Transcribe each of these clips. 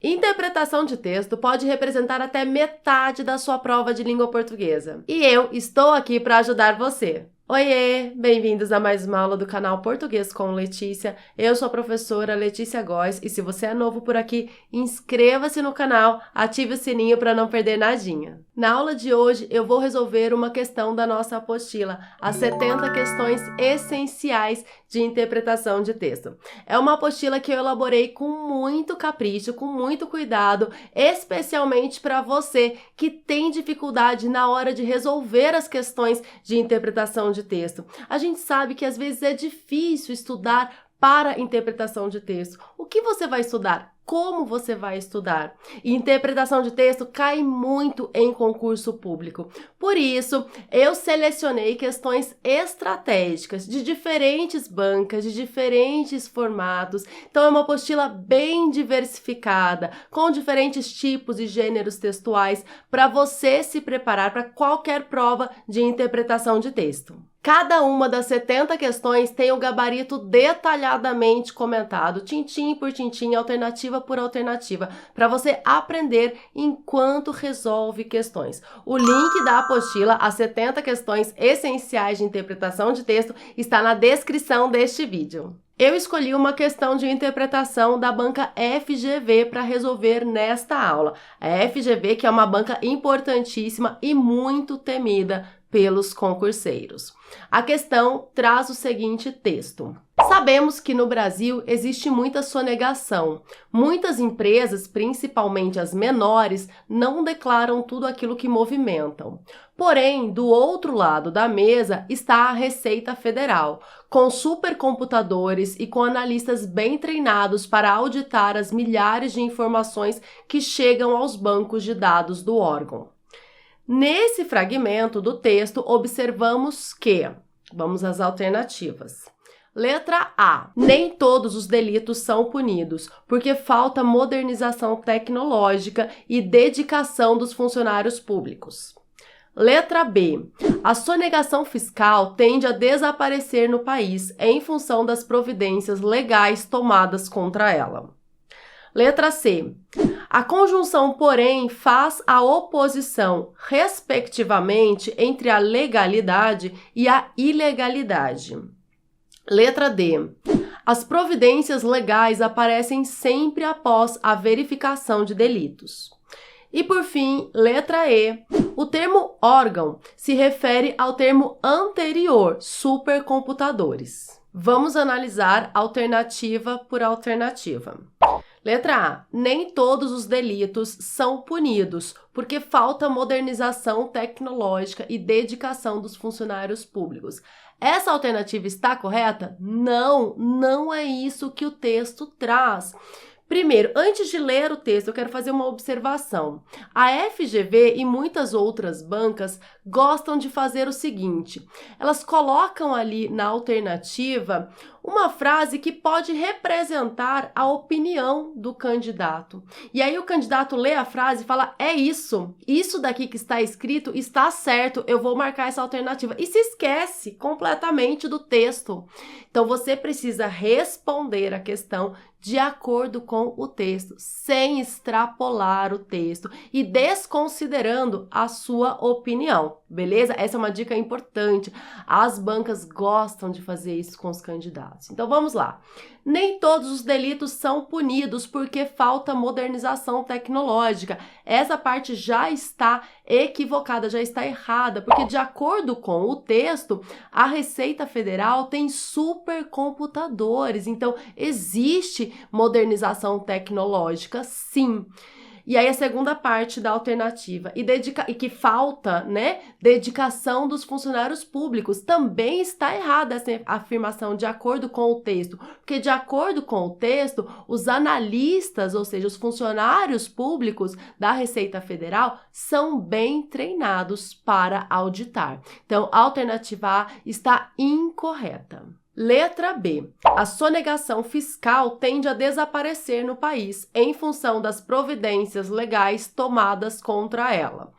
Interpretação de texto pode representar até metade da sua prova de língua portuguesa. E eu estou aqui para ajudar você. Oiê! Bem-vindos a mais uma aula do canal Português com Letícia. Eu sou a professora Letícia Góes e se você é novo por aqui, inscreva-se no canal, ative o sininho para não perder nadinha. Na aula de hoje, eu vou resolver uma questão da nossa apostila, as 70 questões essenciais de interpretação de texto. É uma apostila que eu elaborei com muito capricho, com muito cuidado, especialmente para você que tem dificuldade na hora de resolver as questões de interpretação de texto. A gente sabe que às vezes é difícil estudar para interpretação de texto. O que você vai estudar? Como você vai estudar? E interpretação de texto cai muito em concurso público. Por isso, eu selecionei questões estratégicas de diferentes bancas, de diferentes formatos. Então, é uma apostila bem diversificada, com diferentes tipos e gêneros textuais, para você se preparar para qualquer prova de interpretação de texto. Cada uma das 70 questões tem o gabarito detalhadamente comentado, tintim por tintim, alternativa por alternativa, para você aprender enquanto resolve questões. O link da apostila, as 70 questões essenciais de interpretação de texto, está na descrição deste vídeo. Eu escolhi uma questão de interpretação da banca FGV para resolver nesta aula. A FGV, que é uma banca importantíssima e muito temida pelos concurseiros. A questão traz o seguinte texto. Sabemos que no Brasil existe muita sonegação. Muitas empresas, principalmente as menores, não declaram tudo aquilo que movimentam. Porém, do outro lado da mesa está a Receita Federal, com supercomputadores e com analistas bem treinados para auditar as milhares de informações que chegam aos bancos de dados do órgão. Nesse fragmento do texto, observamos que, vamos às alternativas. Letra A. Nem todos os delitos são punidos, porque falta modernização tecnológica e dedicação dos funcionários públicos. Letra B. A sonegação fiscal tende a desaparecer no país em função das providências legais tomadas contra ela. Letra C. A conjunção, porém, faz a oposição, respectivamente, entre a legalidade e a ilegalidade. Letra D. As providências legais aparecem sempre após a verificação de delitos. E, por fim, letra E. O termo órgão se refere ao termo anterior, supercomputadores. Vamos analisar alternativa por alternativa. Letra A. Nem todos os delitos são punidos, porque falta modernização tecnológica e dedicação dos funcionários públicos. Essa alternativa está correta? Não, não é isso que o texto traz. Primeiro, antes de ler o texto, eu quero fazer uma observação. A FGV e muitas outras bancas gostam de fazer o seguinte: elas colocam ali na alternativa uma frase que pode representar a opinião do candidato. E aí o candidato lê a frase e fala: é isso daqui que está escrito está certo, eu vou marcar essa alternativa. E se esquece completamente do texto. Então você precisa responder a questão de acordo com o texto, sem extrapolar o texto e desconsiderando a sua opinião, beleza? Essa é uma dica importante. As bancas gostam de fazer isso com os candidatos. Então vamos lá. Nem todos os delitos são punidos porque falta modernização tecnológica. Essa parte já está equivocada, já está errada, porque de acordo com o texto, a Receita Federal tem supercomputadores, então existe modernização tecnológica, sim. E aí a segunda parte da alternativa, e que falta, né, dedicação dos funcionários públicos, também está errada essa afirmação de acordo com o texto, porque de acordo com o texto, os analistas, ou seja, os funcionários públicos da Receita Federal, são bem treinados para auditar. Então, a alternativa A está incorreta. Letra B. A sonegação fiscal tende a desaparecer no país em função das providências legais tomadas contra ela.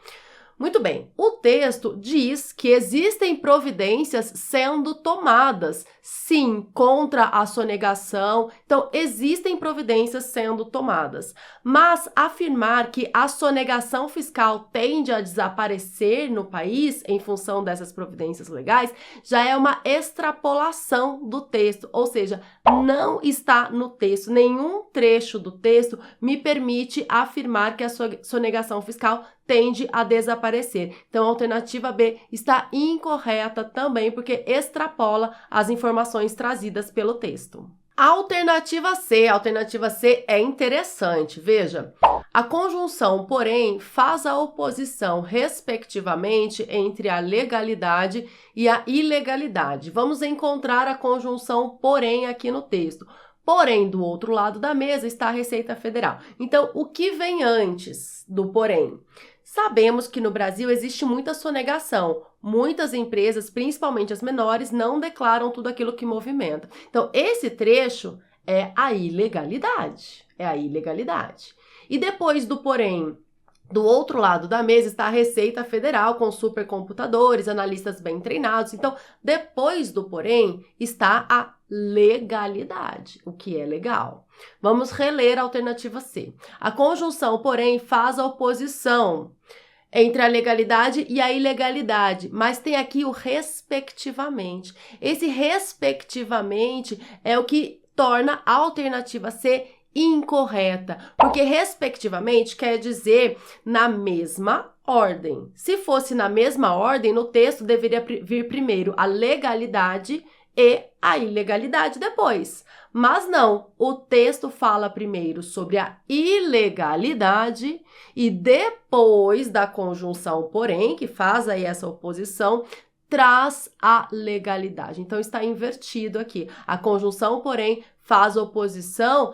Muito bem, o texto diz que existem providências sendo tomadas, sim, contra a sonegação. Então, existem providências sendo tomadas. Mas afirmar que a sonegação fiscal tende a desaparecer no país em função dessas providências legais já é uma extrapolação do texto, ou seja, não está no texto. Nenhum trecho do texto me permite afirmar que a sonegação fiscal tende a desaparecer. Então, a alternativa B está incorreta também, porque extrapola as informações trazidas pelo texto. A alternativa C é interessante. Veja, a conjunção, porém, faz a oposição, respectivamente, entre a legalidade e a ilegalidade. Vamos encontrar a conjunção, porém, aqui no texto. Porém, do outro lado da mesa está a Receita Federal. Então, o que vem antes do porém? Sabemos que no Brasil existe muita sonegação. Muitas empresas, principalmente as menores, não declaram tudo aquilo que movimenta. Então, esse trecho é a ilegalidade. E depois do porém, do outro lado da mesa está a Receita Federal com supercomputadores, analistas bem treinados. Então, depois do porém, está a legalidade, o que é legal. Vamos reler a alternativa C. A conjunção, porém, faz a oposição entre a legalidade e a ilegalidade, mas tem aqui o respectivamente. Esse respectivamente é o que torna a alternativa C incorreta, porque respectivamente quer dizer na mesma ordem. Se fosse na mesma ordem, no texto deveria vir primeiro a legalidade e a ilegalidade depois. Mas não, o texto fala primeiro sobre a ilegalidade e depois da conjunção porém, que faz aí essa oposição, traz a legalidade. Então, está invertido aqui. A conjunção, porém, faz oposição,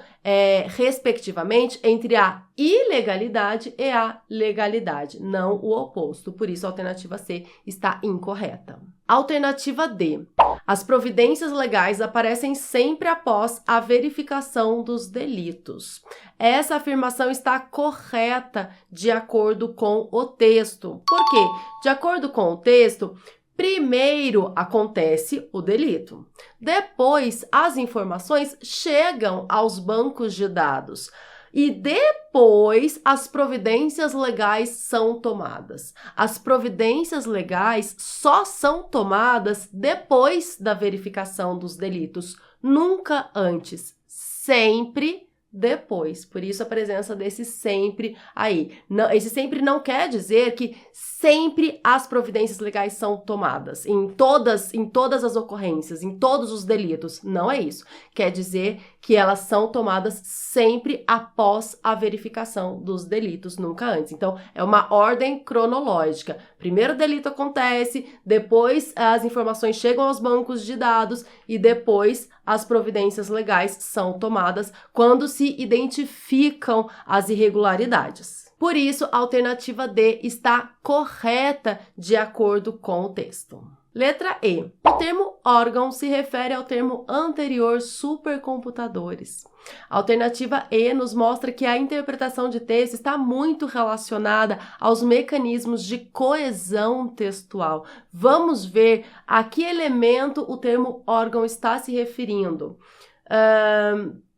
respectivamente, entre a ilegalidade e a legalidade, não o oposto. Por isso, a alternativa C está incorreta. Alternativa D. As providências legais aparecem sempre após a verificação dos delitos. Essa afirmação está correta de acordo com o texto. Por quê? De acordo com o texto, primeiro acontece o delito. Depois, as informações chegam aos bancos de dados. E depois, as providências legais são tomadas. As providências legais só são tomadas depois da verificação dos delitos, nunca antes, sempre depois. Por isso a presença desse sempre aí. Não, esse sempre não quer dizer que sempre as providências legais são tomadas, em todas as ocorrências, em todos os delitos. Não é isso. Quer dizer que elas são tomadas sempre após a verificação dos delitos, nunca antes. Então, é uma ordem cronológica. Primeiro o delito acontece, depois as informações chegam aos bancos de dados e depois as providências legais são tomadas quando se identificam as irregularidades. Por isso, a alternativa D está correta de acordo com o texto. Letra E. O termo órgão se refere ao termo anterior supercomputadores. A alternativa E nos mostra que a interpretação de texto está muito relacionada aos mecanismos de coesão textual. Vamos ver a que elemento o termo órgão está se referindo.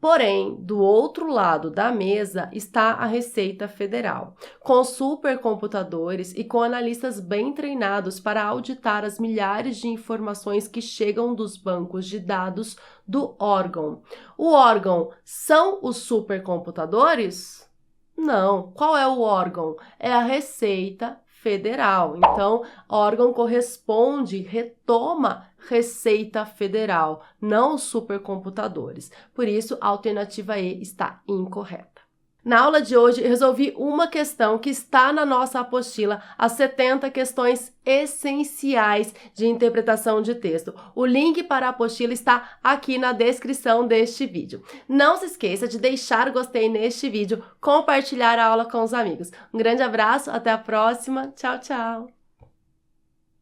Porém, do outro lado da mesa está a Receita Federal, com supercomputadores e com analistas bem treinados para auditar as milhares de informações que chegam dos bancos de dados do órgão. O órgão são os supercomputadores? Não. Qual é o órgão? É a Receita Federal. Então, órgão corresponde, retoma Receita Federal, não os supercomputadores. Por isso, a alternativa E está incorreta. Na aula de hoje, eu resolvi uma questão que está na nossa apostila, as 70 questões essenciais de interpretação de texto. O link para a apostila está aqui na descrição deste vídeo. Não se esqueça de deixar o gostei neste vídeo, compartilhar a aula com os amigos. Um grande abraço, até a próxima. Tchau, tchau!